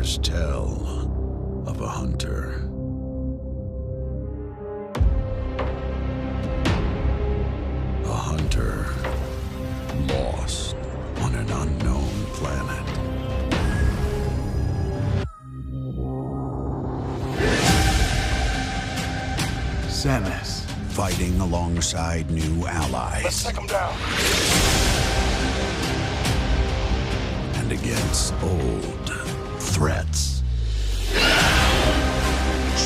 Stories tell of a hunter. A hunter lost on an unknown planet. Samus. Fighting alongside new allies. Let's take them down. And against old threats.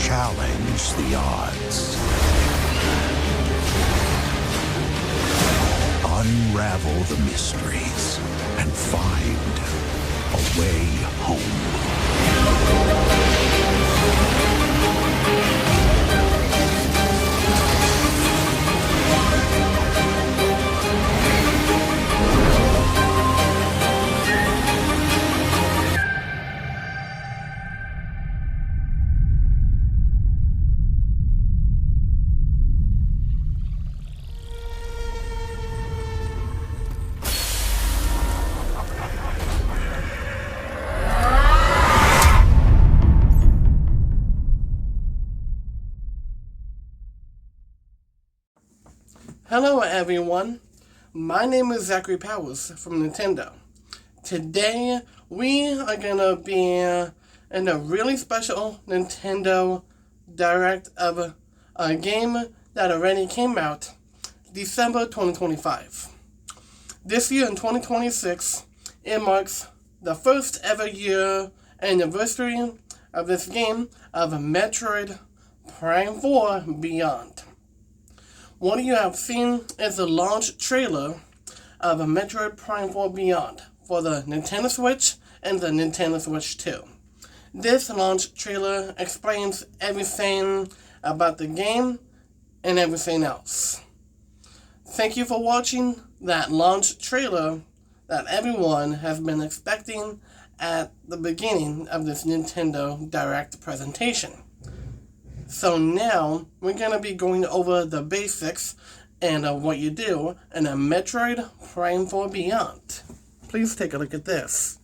Challenge the odds. Unravel the mysteries and find a way home. Hello everyone, my name is Zachary Powers from Nintendo. Today we are gonna be in a really special Nintendo Direct of a game that already came out December 2025. This year in 2026, it marks the first ever year anniversary of this game of Metroid Prime 4 Beyond. What you have seen is the launch trailer of Metroid Prime 4 Beyond for the Nintendo Switch and the Nintendo Switch 2. This launch trailer explains everything about the game and everything else. Thank you for watching that launch trailer that everyone has been expecting at the beginning of this Nintendo Direct presentation. So now, we're going to be going over the basics and what you do in a Metroid Prime 4 Beyond. Please take a look at this.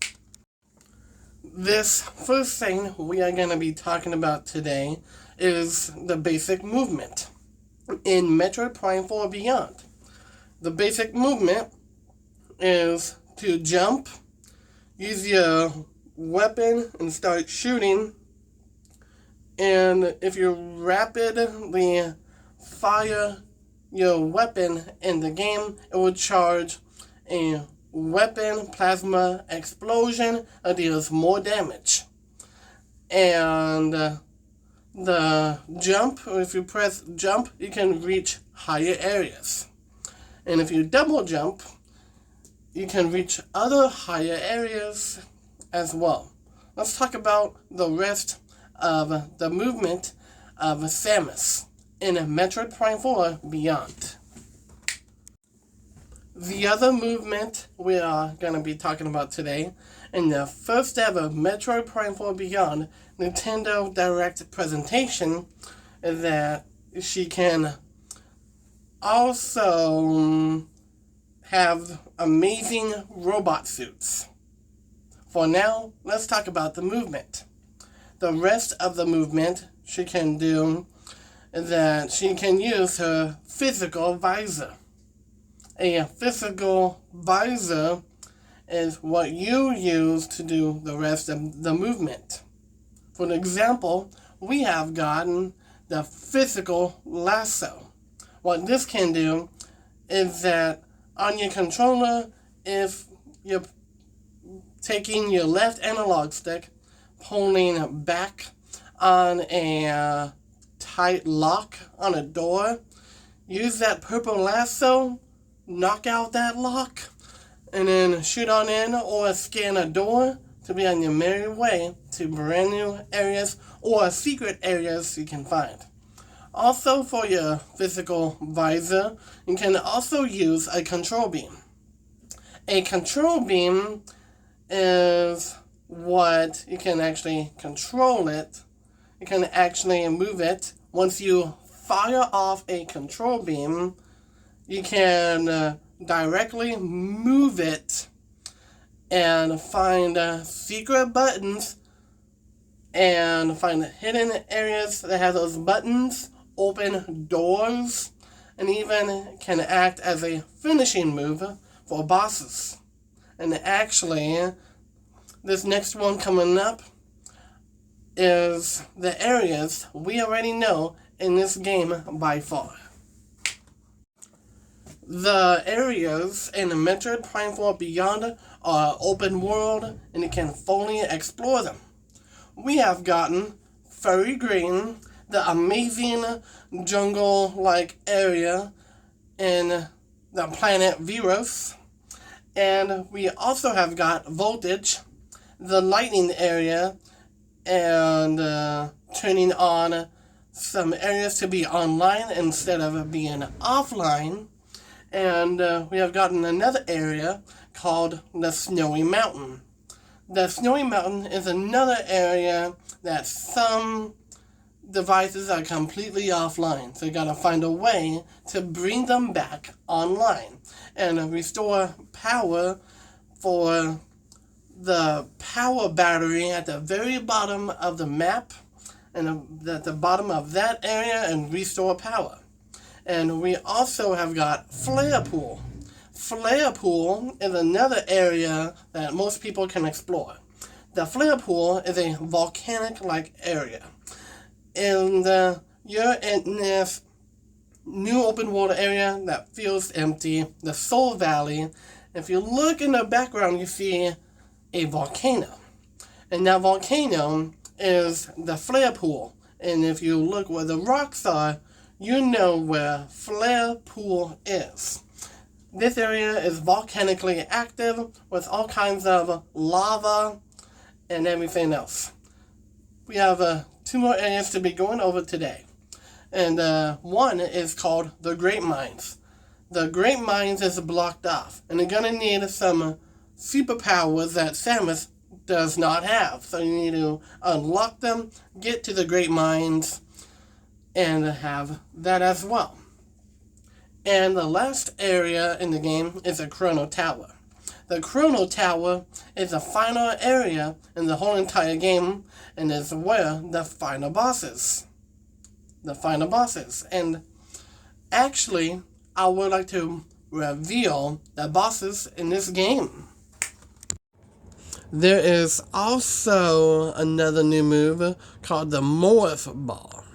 This first thing we are going to be talking about today is the basic movement in Metroid Prime 4 Beyond. The basic movement is to jump, use your weapon and start shooting. And if you rapidly fire your weapon in the game, it will charge a weapon plasma explosion that deals more damage. And the jump, or if you press jump, you can reach higher areas. And if you double jump, you can reach other higher areas as well. Let's talk about the rest of the movement of Samus in Metroid Prime 4 Beyond. The other movement we are going to be talking about today in the first ever Metroid Prime 4 Beyond Nintendo Direct presentation is that she can also have amazing robot suits. For now, let's talk about the movement. The rest of the movement she can do is that she can use her physical visor. A physical visor is what you use to do the rest of the movement. For example, we have gotten the physical lasso. What this can do is that on your controller, if you're taking your left analog stick, pulling back on a tight lock on a door, use that purple lasso, knock out that lock, and then shoot on in or scan a door to be on your merry way to brand new areas or secret areas you can find. Also, for your physical visor, you can also use a control beam. A control beam is what you can actually control it. You can actually move it. Once you fire off a control beam, you can directly move it and find secret buttons and find hidden areas that have those buttons, open doors, and even can act as a finishing move for bosses. And actually, this next one coming up is the areas we already know in this game by far. The areas in Metroid Prime 4 Beyond are open world and you can fully explore them. We have gotten Furry Green, the amazing jungle-like area in the planet Veros, and we also have got Voltage, the lightning area, and turning on some areas to be online instead of being offline. And we have gotten another area called the Snowy Mountain. The Snowy Mountain is another area that some devices are completely offline. So you gotta find a way to bring them back online and restore power for the power battery at the very bottom of the map and at the bottom of that area and restore power. And we also have got Flare Pool. Flare Pool is another area that most people can explore. The Flare Pool is a volcanic-like area. And you're in this new open world area that feels empty, the Soul Valley. If you look in the background, you see a volcano. And that volcano is the Flare Pool. And if you look where the rocks are, you know where Flare Pool is. This area is volcanically active with all kinds of lava and everything else. We have 2 more areas to be going over today. And one is called the Great Mines. The Great Mines is blocked off. And you're going to need some superpowers that Samus does not have. So you need to unlock them, get to the Great Mines, and have that as well. And the last area in the game is the Chrono Tower. The Chrono Tower is the final area in the whole entire game and is where the final boss is. The final bosses. And actually, I would like to reveal the bosses in this game. There is also another new move called the Morph Ball.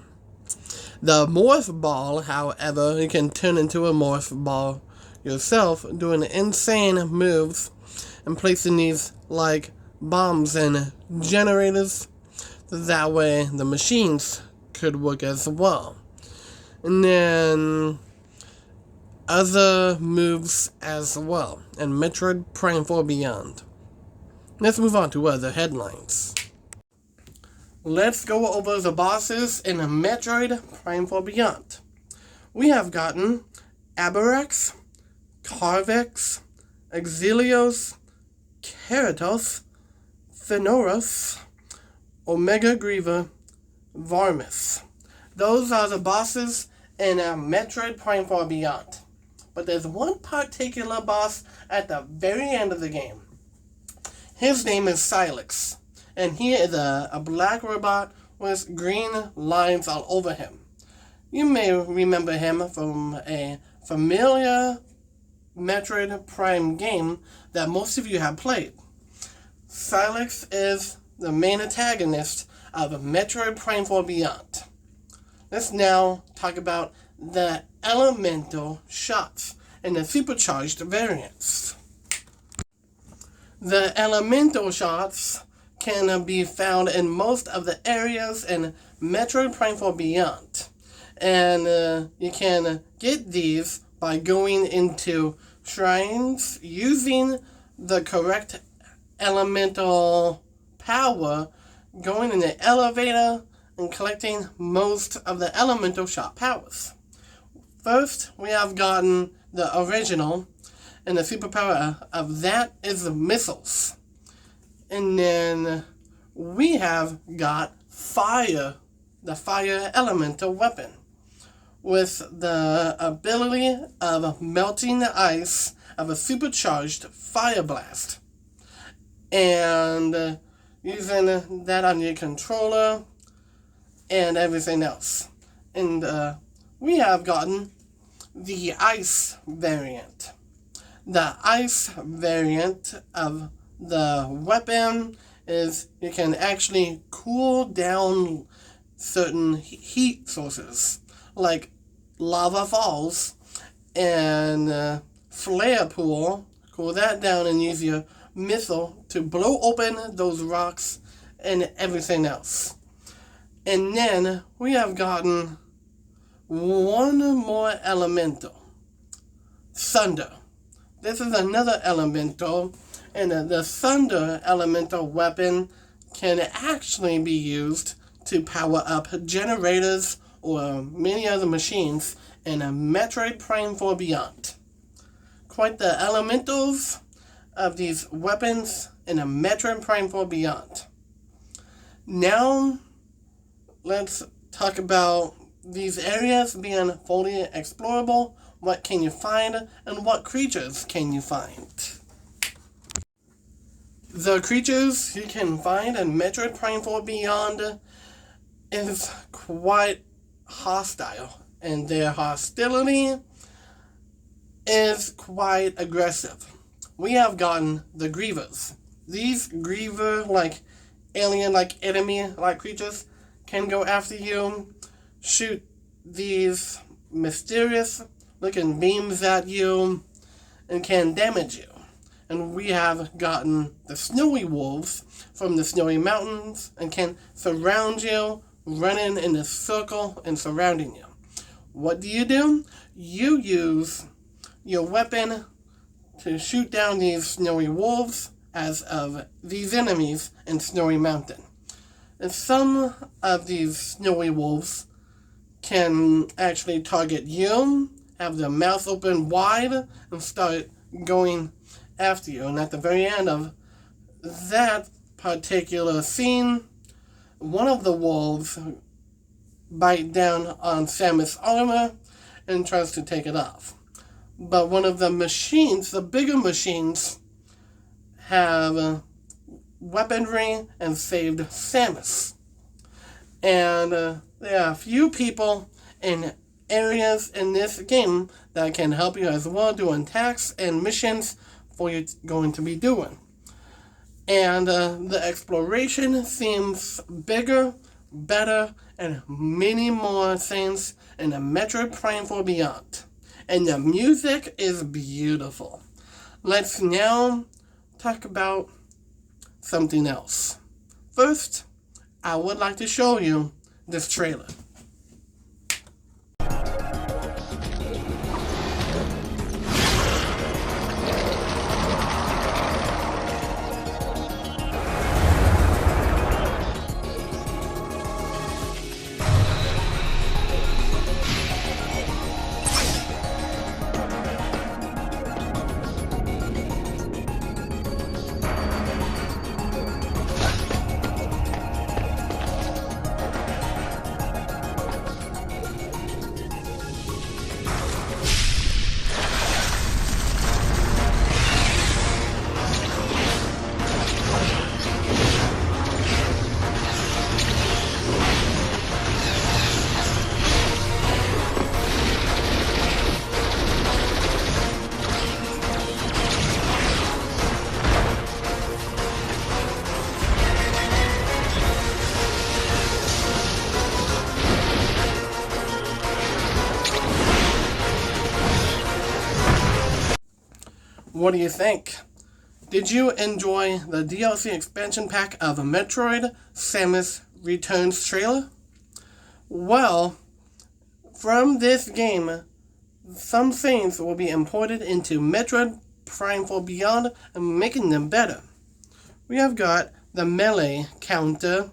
The Morph Ball, however, you can turn into a Morph Ball yourself, doing insane moves and placing these like bombs and generators. That way the machines could work as well. And then other moves as well in Metroid Prime 4 Beyond. Let's move on to other headlines. Let's go over the bosses in Metroid Prime 4 Beyond. We have gotten Aberrax, Carvex, Exilios, Keratos, Thenoros, Omega Griever, Varmus. Those are the bosses in Metroid Prime 4 Beyond. But there's one particular boss at the very end of the game. His name is Silex, and he is a black robot with green lines all over him. You may remember him from a familiar Metroid Prime game that most of you have played. Silex is the main antagonist of Metroid Prime 4 Beyond. Let's now talk about the elemental shots and the supercharged variants. The elemental shots can be found in most of the areas in Metroid Prime 4 Beyond. And you can get these by going into shrines, using the correct elemental power, going in the elevator, and collecting most of the elemental shot powers. First, we have gotten the original, and the superpower of that is the missiles. And then we have got fire, the fire elemental weapon, with the ability of melting the ice of a supercharged fire blast. And using that on your controller and everything else. And we have gotten the ice variant. The ice variant of the weapon is you can actually cool down certain heat sources, like lava falls and flare pool. Cool that down and use your missile to blow open those rocks and everything else. And then we have gotten one more elemental. Thunder. This is another elemental, and the thunder elemental weapon can actually be used to power up generators or many other machines in a Metroid Prime 4 Beyond. Quite the elementals of these weapons in a Metroid Prime 4 Beyond. Now, let's talk about these areas being fully explorable. What can you find, and what creatures can you find? The creatures you can find in Metroid Prime 4 Beyond is quite hostile, and their hostility is quite aggressive. We have gotten the Grievers. These Griever-like, alien-like, enemy-like creatures can go after you, shoot these mysterious-looking beams at you, and can damage you. And we have gotten the Snowy Wolves from the Snowy Mountains and can surround you, running in a circle and surrounding you. What do? You use your weapon to shoot down these Snowy Wolves as of these enemies in Snowy Mountain. And some of these Snowy Wolves can actually target you, have their mouth open wide, and start going after you. And at the very end of that particular scene, one of the wolves bite down on Samus' armor and tries to take it off. But one of the machines, the bigger machines, have weaponry and saved Samus. And there are a few people in areas in this game that can help you as well, doing tasks and missions for you going to be doing. And the exploration seems bigger, better, and many more things in the Metroid Prime 4 Beyond. And the music is beautiful. Let's now talk about something else. First, I would like to show you this trailer. What do you think? Did you enjoy the DLC expansion pack of Metroid Samus Returns trailer? Well, from this game, some things will be imported into Metroid Prime 4 Beyond and making them better. We have got the melee counter,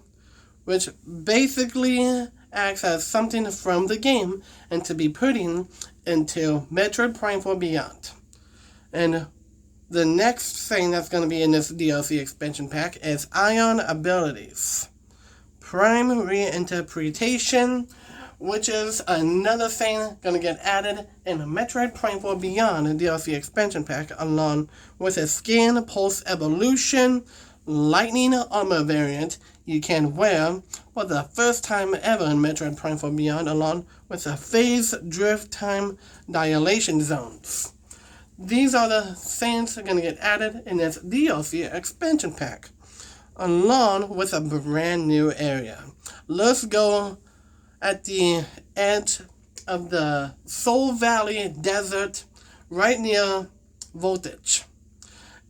which basically acts as something from the game and to be putting into Metroid Prime 4 Beyond. And the next thing that's going to be in this DLC expansion pack is Ion abilities. Prime reinterpretation, which is another thing going to get added in Metroid Prime 4 Beyond DLC expansion pack, along with a scan pulse evolution, lightning armor variant you can wear for the first time ever in Metroid Prime 4 Beyond, along with the phase drift time dilation zones. These are the things that are going to get added in this DLC expansion pack, along with a brand new area. Let's go at the edge of the Soul Valley Desert, right near Voltage.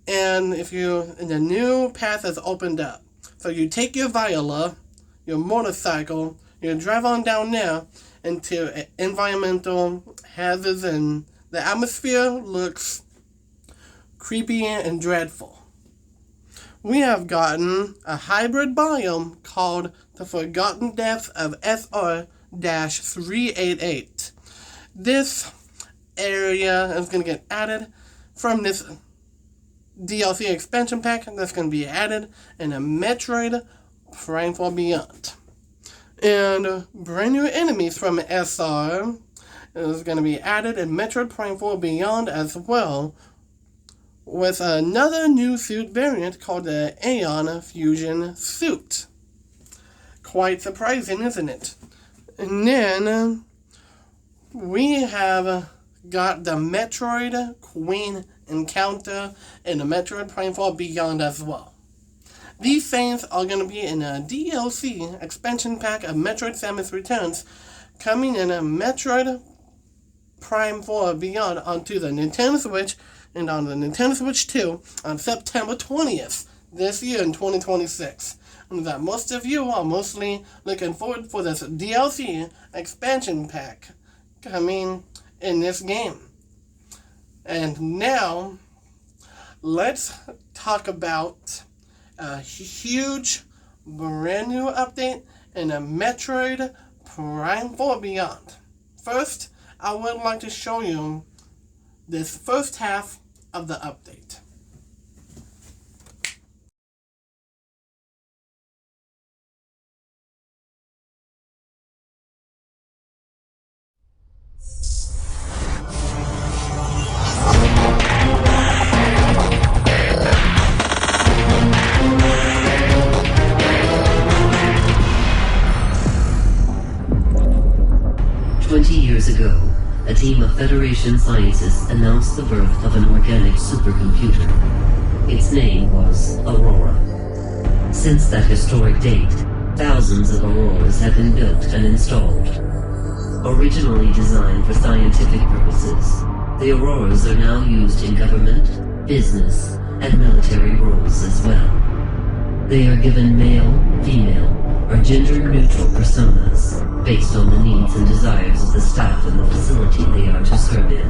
And the new path has opened up. So you take your Viola, your motorcycle, you drive on down there into environmental hazards, and the atmosphere looks creepy and dreadful. We have gotten a hybrid biome called the Forgotten Depths of SR-388. This area is going to get added from this DLC expansion pack that's going to be added in a Metroid Prime 4 Beyond. And brand new enemies from SR is going to be added in Metroid Prime 4 Beyond as well, with another new suit variant called the Aeon Fusion Suit. Quite surprising, isn't it? And then we have got the Metroid Queen encounter in the Metroid Prime 4 Beyond as well. These things are going to be in a DLC expansion pack of Metroid Samus Returns, coming in a Metroid Prime 4 Beyond onto the Nintendo Switch and on the Nintendo Switch 2 on September 20th this year in 2026. And that most of you are mostly looking forward for this DLC expansion pack coming in this game. And now, let's talk about a huge brand new update in a Metroid Prime 4 Beyond. First, I would like to show you this first half of the update. Years ago, a team of Federation scientists announced the birth of an organic supercomputer. Its name was Aurora. Since that historic date, thousands of Auroras have been built and installed. Originally designed for scientific purposes, the Auroras are now used in government, business, and military roles as well. They are given male, female, or gender-neutral personas, based on the needs and desires of the staff in the facility they are to serve in.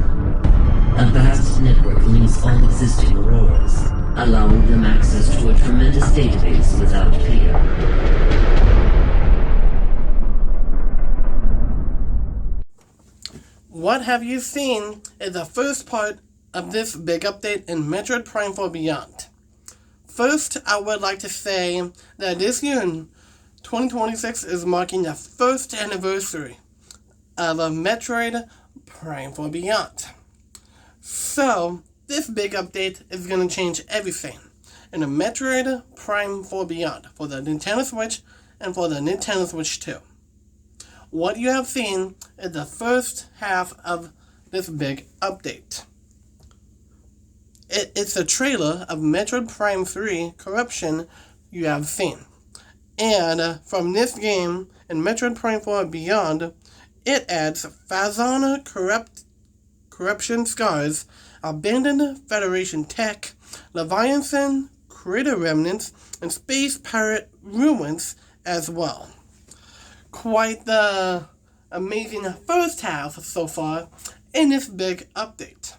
A vast network links all existing Auroras, allowing them access to a tremendous database without fear. What have you seen is the first part of this big update in Metroid Prime 4 Beyond. First, I would like to say that this year in 2026 is marking the first anniversary of a Metroid Prime 4 Beyond. So, this big update is going to change everything in a Metroid Prime 4 Beyond for the Nintendo Switch and for the Nintendo Switch 2. What you have seen is the first half of this big update. It's a trailer of Metroid Prime 3 Corruption you have seen. And from this game, in Metroid Prime 4 Beyond, it adds Phazon Corruption Scars, Abandoned Federation Tech, Leviathan Crater Remnants, and Space Pirate Ruins as well. Quite the amazing first half so far in this big update.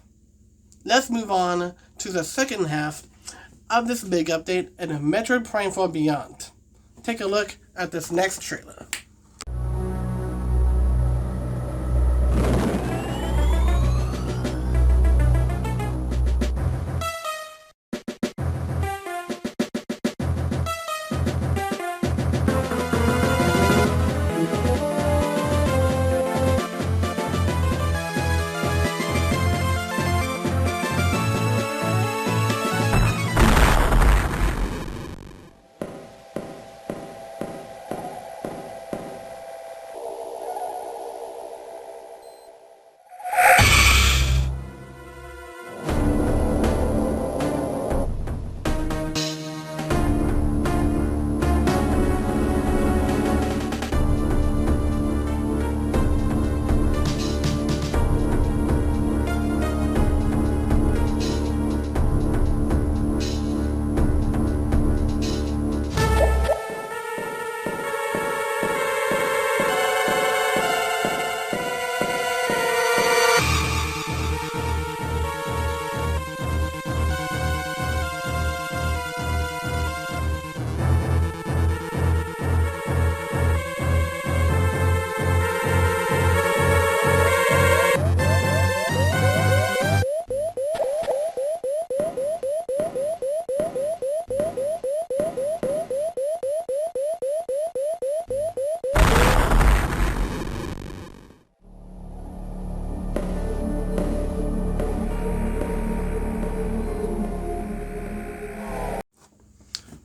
Let's move on to the second half of this big update in Metroid Prime 4 Beyond. Take a look at this next trailer.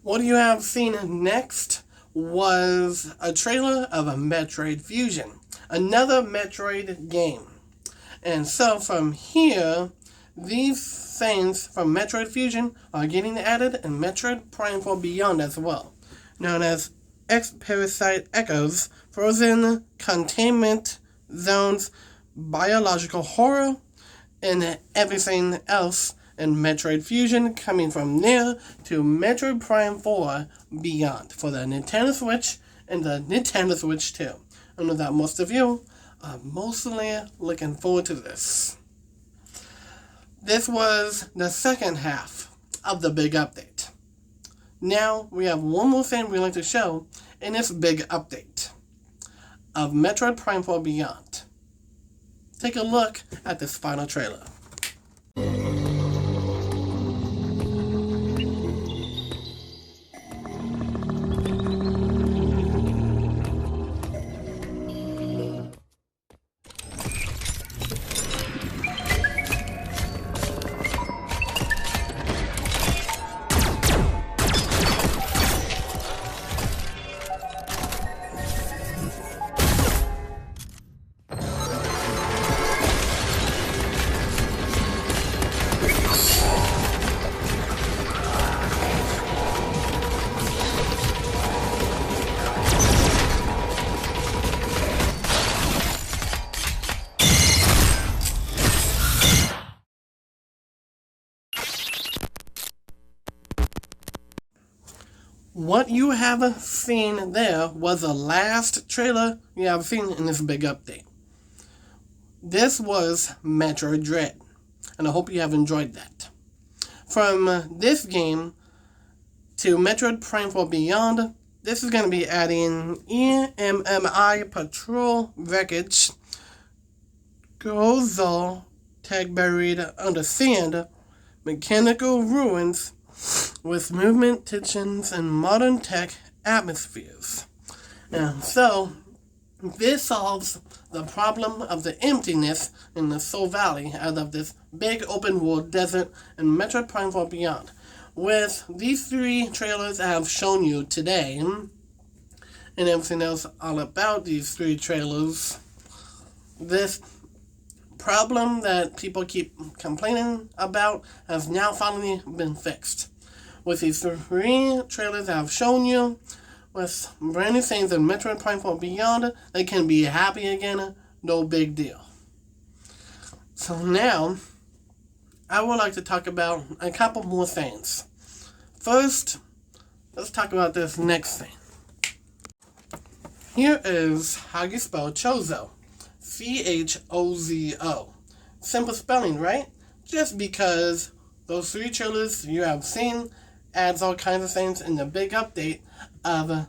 What you have seen next was a trailer of a Metroid Fusion, another Metroid game. And so from here, these things from Metroid Fusion are getting added in Metroid Prime 4 Beyond as well, known as X-Parasite Echoes, Frozen Containment Zones, Biological Horror, and everything else in Metroid Fusion coming from there to Metroid Prime 4 Beyond for the Nintendo Switch and the Nintendo Switch 2. I know that most of you are mostly looking forward to this. This was the second half of the big update. Now we have one more thing we'd like to show in this big update of Metroid Prime 4 Beyond. Take a look at this final trailer. What you have seen there was the last trailer you have seen in this big update. This was Metroid Dread, and I hope you have enjoyed that. From this game to Metroid Prime 4 Beyond, this is going to be adding EMMI Patrol Wreckage, Gozo Tag Buried Under Sand, Mechanical Ruins, with movement, tensions, and modern tech atmospheres. And so, this solves the problem of the emptiness in the Soul Valley out of this big open world desert in Metroid Prime 4 Beyond. With these three trailers I have shown you today, and everything else all about these three trailers, this problem that people keep complaining about has now finally been fixed. With these three trailers I've shown you, with brand new things in Metroid Prime 4 Beyond, they can be happy again, no big deal. So now, I would like to talk about a couple more things. First, let's talk about this next thing. Here is how you spell Chozo. Chozo. Simple spelling, right? Just because those three trailers you have seen adds all kinds of things in the big update of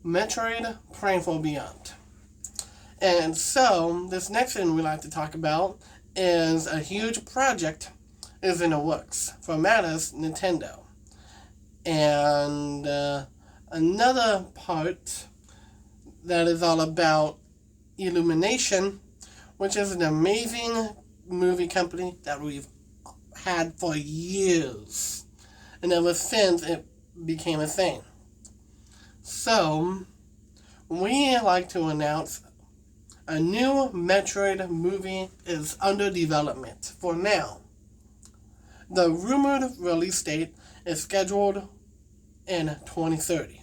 Metroid Prime 4 Beyond. And so, this next thing we'd like to talk about is a huge project is in the works for Matta's Nintendo. And another part that is all about Illumination, which is an amazing movie company that we've had for years, and ever since it became a thing. So, we like to announce a new Metroid movie is under development for now. The rumored release date is scheduled in 2030.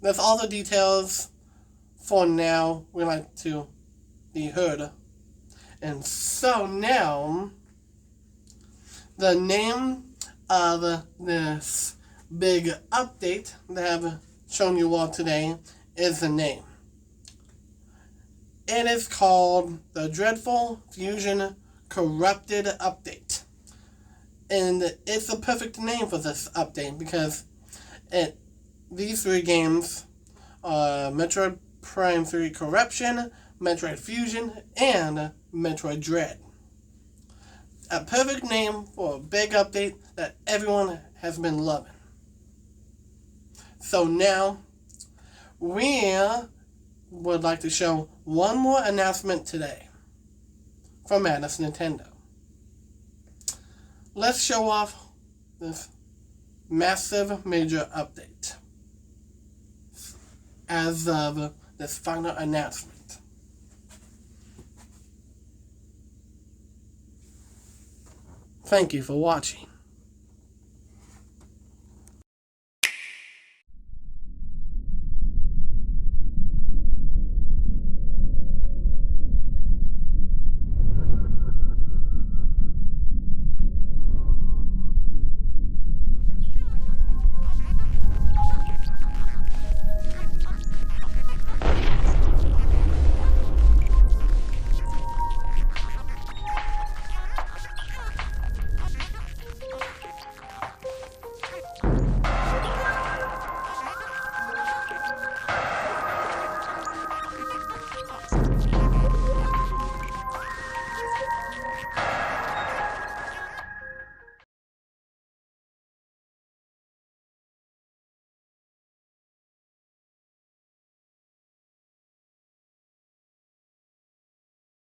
That's all the details for now we like to be heard. And so now, the name of this big update that I've shown you all today is the name. It is called the Dreadful Fusion Corrupted Update. And it's the perfect name for this update because these three games are Metroid Prime 3 Corruption, Metroid Fusion, and Metroid Dread. A perfect name for a big update that everyone has been loving. So now, we would like to show one more announcement today from Matta's Nintendo. Let's show off this massive major update as of this final announcement. Thank you for watching.